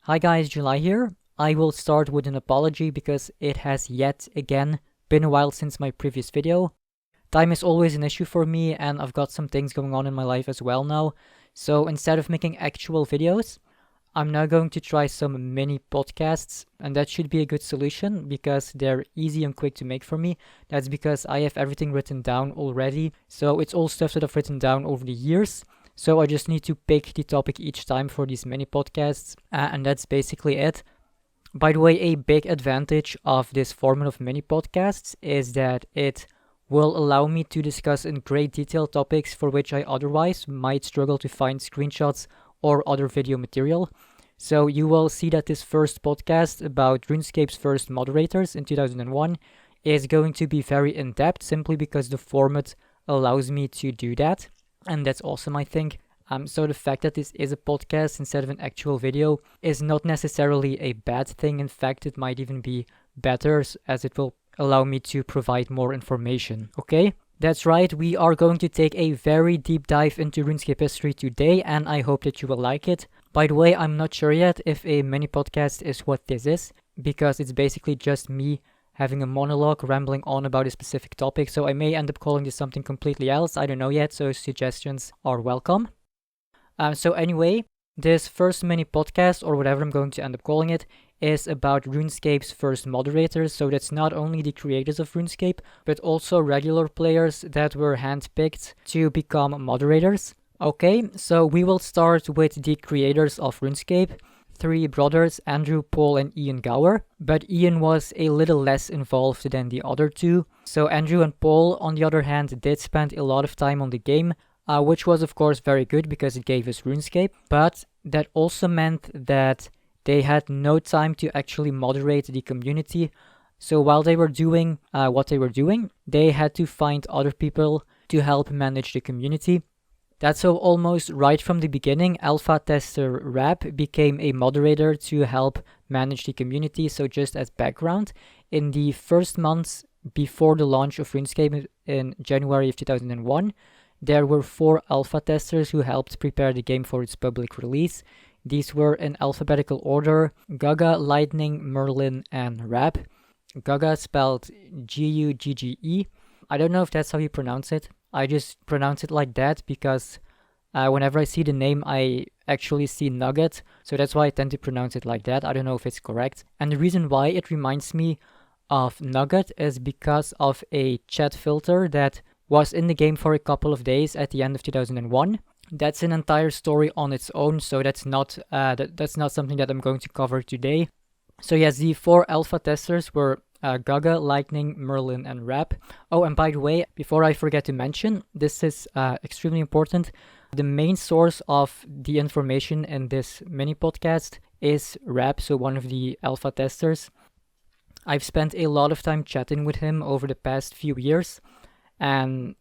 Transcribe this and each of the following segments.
Hi guys, July here. I will start with an apology because it has yet again been a while since my previous video. Time is always an issue for me and I've got some things going on in my life as well now. So instead of making actual videos, I'm now going to try some mini podcasts, and that should be a good solution because they're easy and quick to make for me. That's because I have everything written down already. So it's all stuff that I've written down over the years. So I just need to pick the topic each time for these mini podcasts, and that's basically it. By the way, a big advantage of this format of mini podcasts is that it will allow me to discuss in great detail topics for which I otherwise might struggle to find screenshots or other video material. So you will see that this first podcast about RuneScape's first moderators in 2001 is going to be very in-depth simply because the format allows me to do that. And that's awesome, I think. So the fact that this is a podcast instead of an actual video is not necessarily a bad thing. In fact, it might even be better as it will allow me to provide more information, okay? That's right, we are going to take a very deep dive into RuneScape history today, and I hope that you will like it. By the way, I'm not sure yet if a mini podcast is what this is, because it's basically just me having a monologue rambling on about a specific topic, so I may end up calling this something completely else, I don't know yet, so suggestions are welcome. So anyway, this first mini podcast, or whatever I'm going to end up calling it, is about RuneScape's first moderators. So that's not only the creators of RuneScape, but also regular players that were handpicked to become moderators. Okay, so we will start with the creators of RuneScape, three brothers, Andrew, Paul, and Ian Gower. But Ian was a little less involved than the other two. So Andrew and Paul, on the other hand, did spend a lot of time on the game, which was of course very good because it gave us RuneScape. But that also meant that they had no time to actually moderate the community. So while they were doing what they were doing, they had to find other people to help manage the community. That's how almost right from the beginning, alpha tester Rap became a moderator to help manage the community. So just as background, in the first months before the launch of RuneScape in January of 2001, there were 4 alpha testers who helped prepare the game for its public release. These were in alphabetical order: Gaga, Lightning, Merlin, and Rap. Gaga spelled G-U-G-G-E. I don't know if that's how you pronounce it. I just pronounce it like that because whenever I see the name, I actually see Nugget. So that's why I tend to pronounce it like that. I don't know if it's correct. And the reason why it reminds me of Nugget is because of a chat filter that was in the game for a couple of days at the end of 2001. That's an entire story on its own, so that's not something that I'm going to cover today. So yes, the 4 alpha testers were Gaga, Lightning, Merlin, and Rap. Oh, and by the way, before I forget to mention, this is extremely important. The main source of the information in this mini podcast is Rap, so one of the alpha testers. I've spent a lot of time chatting with him over the past few years, and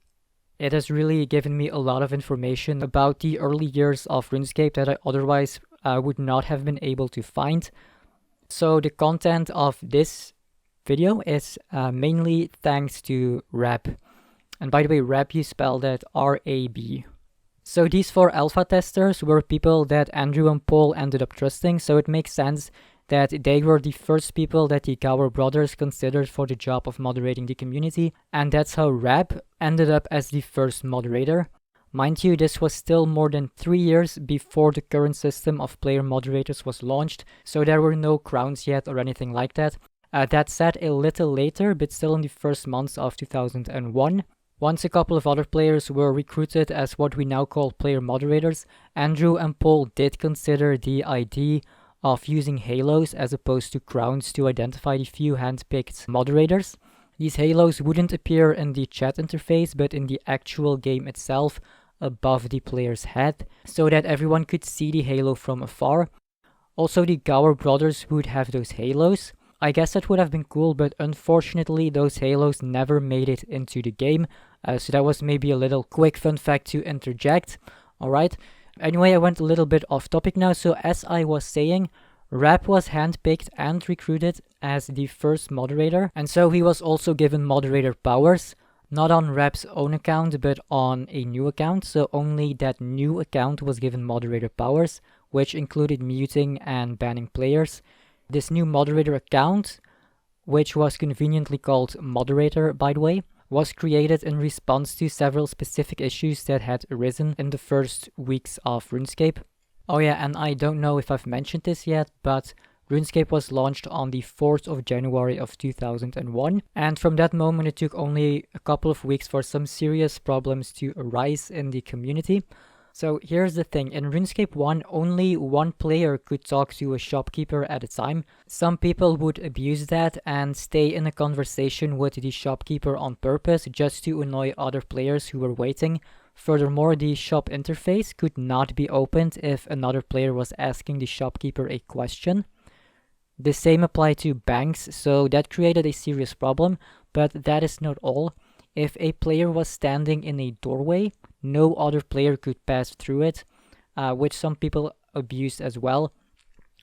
it has really given me a lot of information about the early years of RuneScape that I otherwise would not have been able to find. So the content of this video is mainly thanks to Rap. And by the way, Rap, you spell that R-A-B. So these 4 alpha testers were people that Andrew and Paul ended up trusting, so it makes sense that they were the first people that the Gower brothers considered for the job of moderating the community, and that's how Rap ended up as the first moderator. Mind you, this was still more than 3 years before the current system of player moderators was launched, so there were no crowns yet or anything like that. That said, a little later, but still in the first months of 2001, once a couple of other players were recruited as what we now call player moderators, Andrew and Paul did consider the idea of using halos as opposed to crowns to identify the few handpicked moderators. These halos wouldn't appear in the chat interface, but in the actual game itself above the player's head, so that everyone could see the halo from afar. Also, the Gower brothers would have those halos. I guess that would have been cool, but unfortunately those halos never made it into the game, so that was maybe a little quick fun fact to interject. Alright. Anyway, I went a little bit off topic now, so as I was saying, Rap was handpicked and recruited as the first moderator, and so he was also given moderator powers. not on Rap's own account, but on a new account, so only that new account was given moderator powers, which included muting and banning players. This new moderator account, which was conveniently called Moderator by the way, was created in response to several specific issues that had arisen in the first weeks of RuneScape. Oh yeah, and I don't know if I've mentioned this yet, but RuneScape was launched on the 4th of January of 2001, and from that moment it took only a couple of weeks for some serious problems to arise in the community. So here's the thing, in RuneScape 1 only one player could talk to a shopkeeper at a time. Some people would abuse that and stay in a conversation with the shopkeeper on purpose just to annoy other players who were waiting. Furthermore, the shop interface could not be opened if another player was asking the shopkeeper a question. The same applied to banks, so that created a serious problem, but that is not all. If a player was standing in a doorway, no other player could pass through it, which some people abused as well.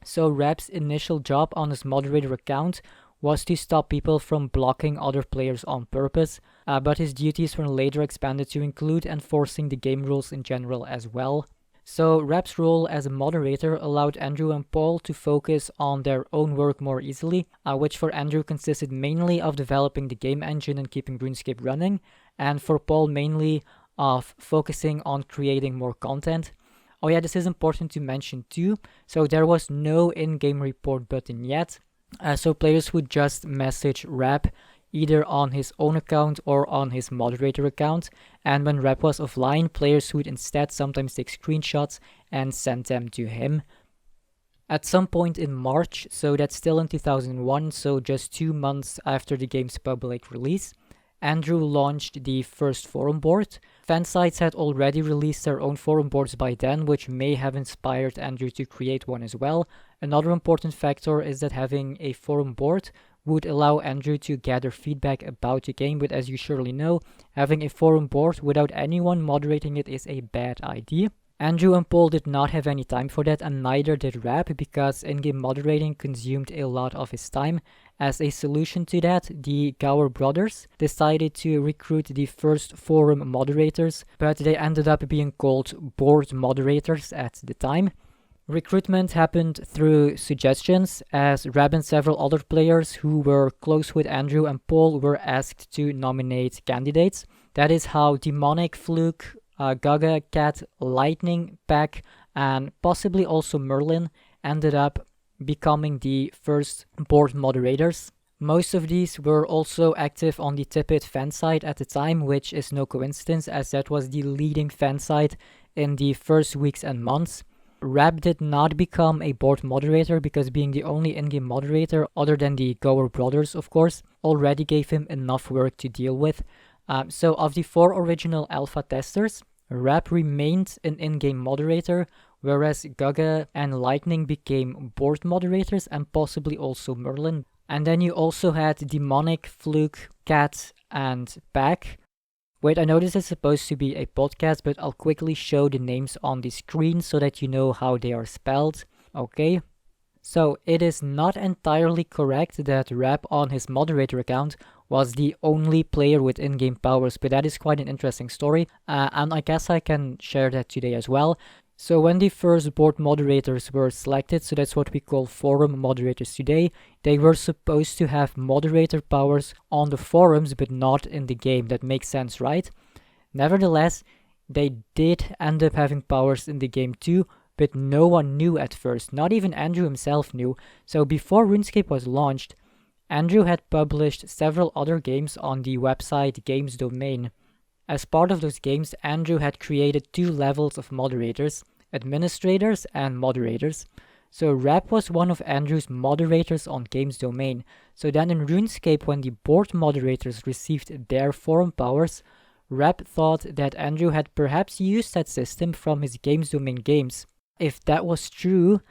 So Rap's initial job on his moderator account was to stop people from blocking other players on purpose, but his duties were later expanded to include enforcing the game rules in general as well. So Rap's role as a moderator allowed Andrew and Paul to focus on their own work more easily, which for Andrew consisted mainly of developing the game engine and keeping RuneScape running, and for Paul mainly of focusing on creating more content. Oh yeah, this is important to mention too. So there was no in-game report button yet, so players would just message Rap either on his own account or on his moderator account, and when Rap was offline, players would instead sometimes take screenshots and send them to him. At some point in March, so that's still in 2001, so just 2 months after the game's public release, Andrew launched the first forum board. Fan sites had already released their own forum boards by then, which may have inspired Andrew to create one as well. Another important factor is that having a forum board would allow Andrew to gather feedback about the game, but as you surely know, having a forum board without anyone moderating it is a bad idea. Andrew and Paul did not have any time for that, and neither did Rap, because in-game moderating consumed a lot of his time. As a solution to that, the Gower brothers decided to recruit the first forum moderators, but they ended up being called board moderators at the time. Recruitment happened through suggestions, as Rab and several other players who were close with Andrew and Paul were asked to nominate candidates. That is how Demonic, Fluke, Gaga, Cat, Lightning, Pack, and possibly also Merlin ended up becoming the first board moderators. Most of these were also active on the Tippet fan site at the time, which is no coincidence as that was the leading fan site in the first weeks and months. Rab did not become a board moderator because being the only in-game moderator, other than the Gower brothers of course, already gave him enough work to deal with. So of the 4 original alpha testers, Rab remained an in-game moderator, whereas Gaga and Lightning became board moderators and possibly also Merlin. And then you also had Demonic, Fluke, Cat, and Pack. Wait, I know this is supposed to be a podcast, but I'll quickly show the names on the screen so that you know how they are spelled. Okay. So it is not entirely correct that Rap on his moderator account was the only player with in-game powers, but that is quite an interesting story, and I guess I can share that today as well. So when the first board moderators were selected, so that's what we call forum moderators today, they were supposed to have moderator powers on the forums but not in the game. That makes sense, right? Nevertheless, they did end up having powers in the game too, but no one knew at first, not even Andrew himself knew. So before RuneScape was launched, Andrew had published several other games on the website Games Domain. As part of those games, Andrew had created 2 levels of moderators, administrators and moderators. So Rap was one of Andrew's moderators on Games Domain. So then in RuneScape, when the board moderators received their forum powers, Rap thought that Andrew had perhaps used that system from his Games Domain games. If that was true,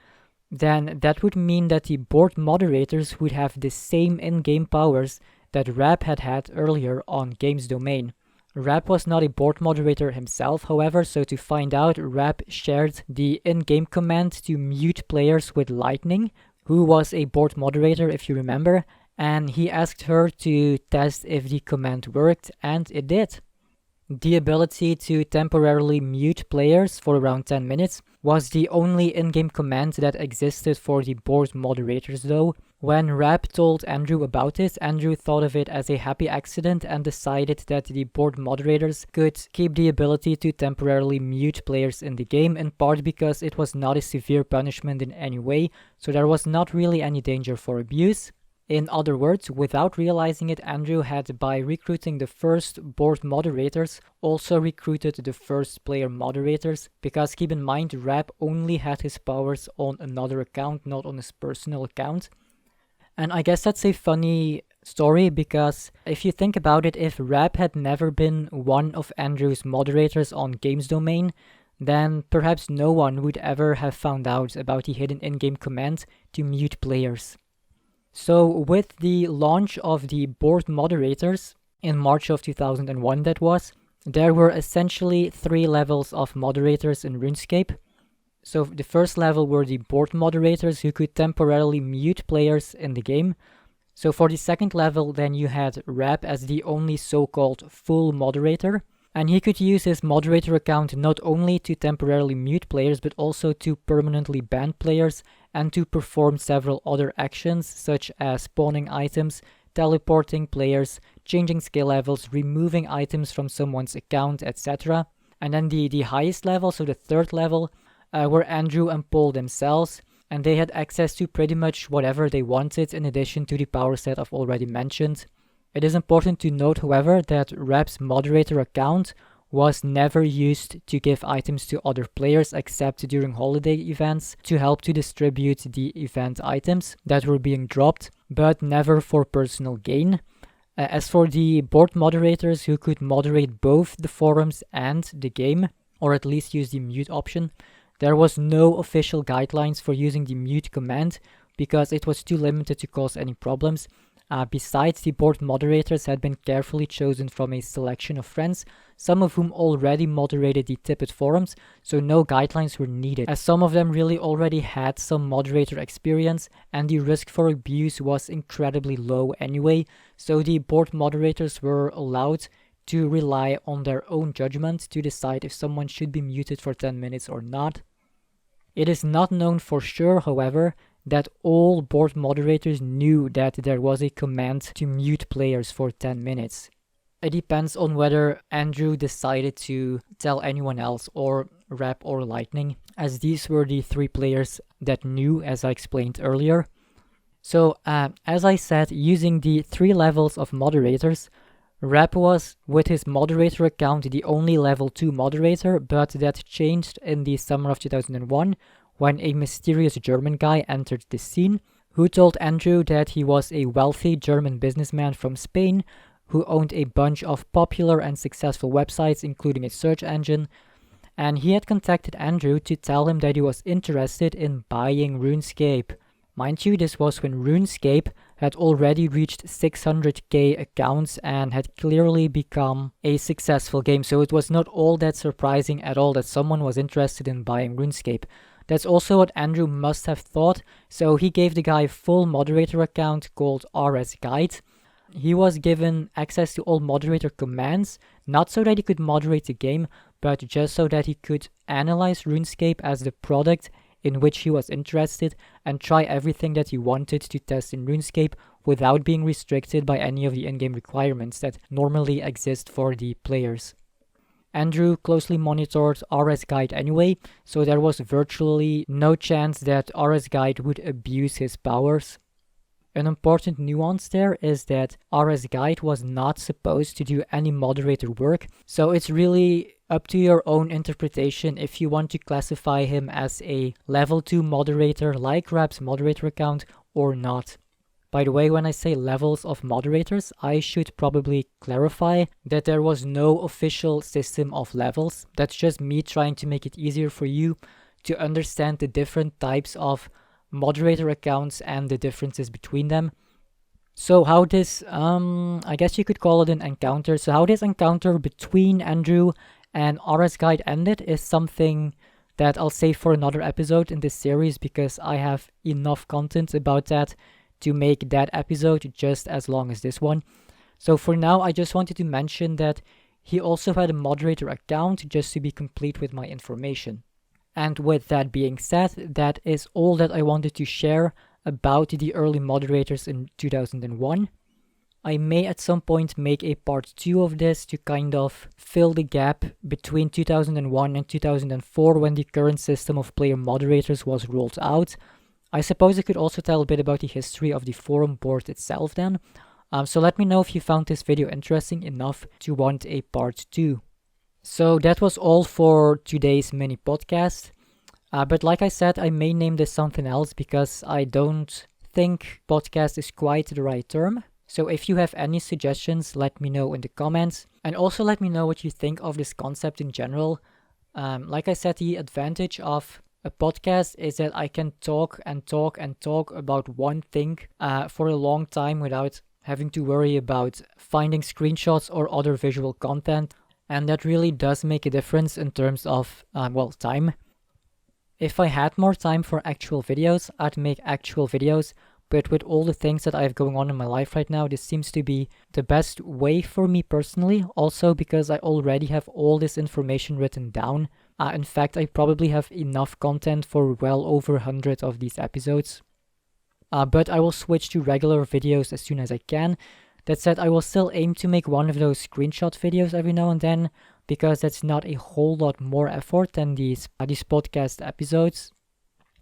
then that would mean that the board moderators would have the same in-game powers that Rap had had earlier on Games Domain. Rap was not a board moderator himself, however, so to find out, Rap shared the in-game command to mute players with Lightning, who was a board moderator if you remember, and he asked her to test if the command worked, and it did. The ability to temporarily mute players for around 10 minutes was the only in-game command that existed for the board moderators though. When Rap told Andrew about it, Andrew thought of it as a happy accident and decided that the board moderators could keep the ability to temporarily mute players in the game, in part because it was not a severe punishment in any way, so there was not really any danger for abuse. In other words, without realizing it, Andrew had, by recruiting the first board moderators, also recruited the first player moderators, because keep in mind, Rap only had his powers on another account, not on his personal account. And I guess that's a funny story, because if you think about it, if Rap had never been one of Andrew's moderators on Games Domain, then perhaps no one would ever have found out about the hidden in-game command to mute players. So with the launch of the board moderators in March of 2001 that was, there were essentially 3 levels of moderators in RuneScape. So the first level were the board moderators who could temporarily mute players in the game. So for the second level then you had Rap as the only so-called full moderator. And he could use his moderator account not only to temporarily mute players, but also to permanently ban players and to perform several other actions such as spawning items, teleporting players, changing skill levels, removing items from someone's account, etc. And then the highest level, so the third level, were Andrew and Paul themselves, and they had access to pretty much whatever they wanted in addition to the power set I've already mentioned. It is important to note, however, that Rap's moderator account was never used to give items to other players except during holiday events to help to distribute the event items that were being dropped, but never for personal gain. As for the board moderators who could moderate both the forums and the game, or at least use the mute option, there was no official guidelines for using the mute command because it was too limited to cause any problems. Besides, the board moderators had been carefully chosen from a selection of friends, some of whom already moderated the Tippet forums, so no guidelines were needed, as some of them really already had some moderator experience, and the risk for abuse was incredibly low anyway, so the board moderators were allowed to rely on their own judgment to decide if someone should be muted for 10 minutes or not. It is not known for sure, however, that all board moderators knew that there was a command to mute players for 10 minutes. It depends on whether Andrew decided to tell anyone else, or Rap or Lightning, as these were the 3 players that knew, as I explained earlier. So, as I said, using the 3 levels of moderators, Rap was, with his moderator account, the only level 2 moderator, but that changed in the summer of 2001, when a mysterious German guy entered the scene, who told Andrew that he was a wealthy German businessman from Spain who owned a bunch of popular and successful websites, including a search engine, and he had contacted Andrew to tell him that he was interested in buying RuneScape. Mind you, this was when RuneScape had already reached 600k accounts and had clearly become a successful game, so it was not all that surprising at all that someone was interested in buying RuneScape. That's also what Andrew must have thought, so he gave the guy a full moderator account called RS Guide. He was given access to all moderator commands, not so that he could moderate the game, but just so that he could analyze RuneScape as the product in which he was interested and try everything that he wanted to test in RuneScape without being restricted by any of the in-game requirements that normally exist for the players. Andrew closely monitored RS Guide anyway, so there was virtually no chance that RS Guide would abuse his powers. An important nuance there is that RS Guide was not supposed to do any moderator work, so it's really up to your own interpretation if you want to classify him as a level 2 moderator like Rap's moderator account or not. By the way, when I say levels of moderators, I should probably clarify that there was no official system of levels. That's just me trying to make it easier for you to understand the different types of moderator accounts and the differences between them. So how this, I guess you could call it an encounter. So how this encounter between Andrew and RS Guide ended is something that I'll save for another episode in this series, because I have enough content about that to make that episode just as long as this one. So for now, I just wanted to mention that He also had a moderator account just to be complete with my information. And with that being said, that is all that I wanted to share about the early moderators in 2001. I may at some point make a part 2 of this to kind of fill the gap between 2001 and 2004 when the current system of player moderators was rolled out. I suppose I could also tell a bit about the history of the forum board itself then. So let me know if you found this video interesting enough to want a part 2. So that was all for today's mini podcast. But like I said, I may name this something else because I don't think podcast is quite the right term. So if you have any suggestions, let me know in the comments. And also let me know what you think of this concept in general. Like I said, the advantage of a podcast is that I can talk and talk and talk about one thing for a long time without having to worry about finding screenshots or other visual content. And that really does make a difference in terms of, time. If I had more time for actual videos, I'd make actual videos. But with all the things that I have going on in my life right now, this seems to be the best way for me personally. Also because I already have all this information written down. In fact, I probably have enough content for well over 100 of these episodes. But I will switch to regular videos as soon as I can. That said, I will still aim to make one of those screenshot videos every now and then, because that's not a whole lot more effort than these podcast episodes.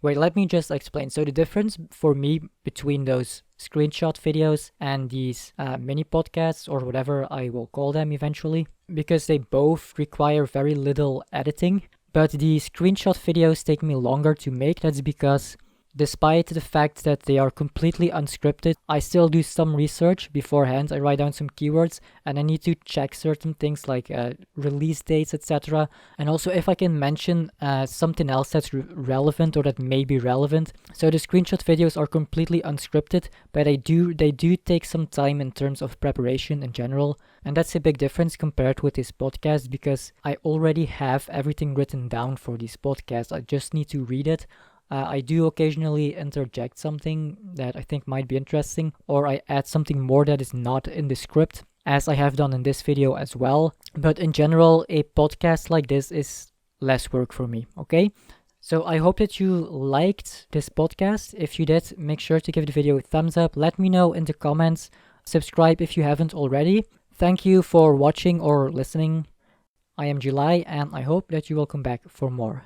Wait, let me just explain. So the difference for me between those screenshot videos and these mini podcasts, or whatever I will call them eventually, because they both require very little editing, but the screenshot videos take me longer to make. That's because despite the fact that they are completely unscripted, I still do some research beforehand. I write down some keywords and I need to check certain things like release dates, etc. And also if I can mention something else that's relevant or that may be relevant. So the screenshot videos are completely unscripted, but they do take some time in terms of preparation in general. And that's a big difference compared with this podcast because I already have everything written down for this podcast. I just need to read it. I do occasionally interject something that I think might be interesting, or I add something more that is not in the script, as I have done in this video as well. But in general, a podcast like this is less work for me, okay? So I hope that you liked this podcast. If you did, make sure to give the video a thumbs up. Let me know in the comments. Subscribe if you haven't already. Thank you for watching or listening. I am July, and I hope that you will come back for more.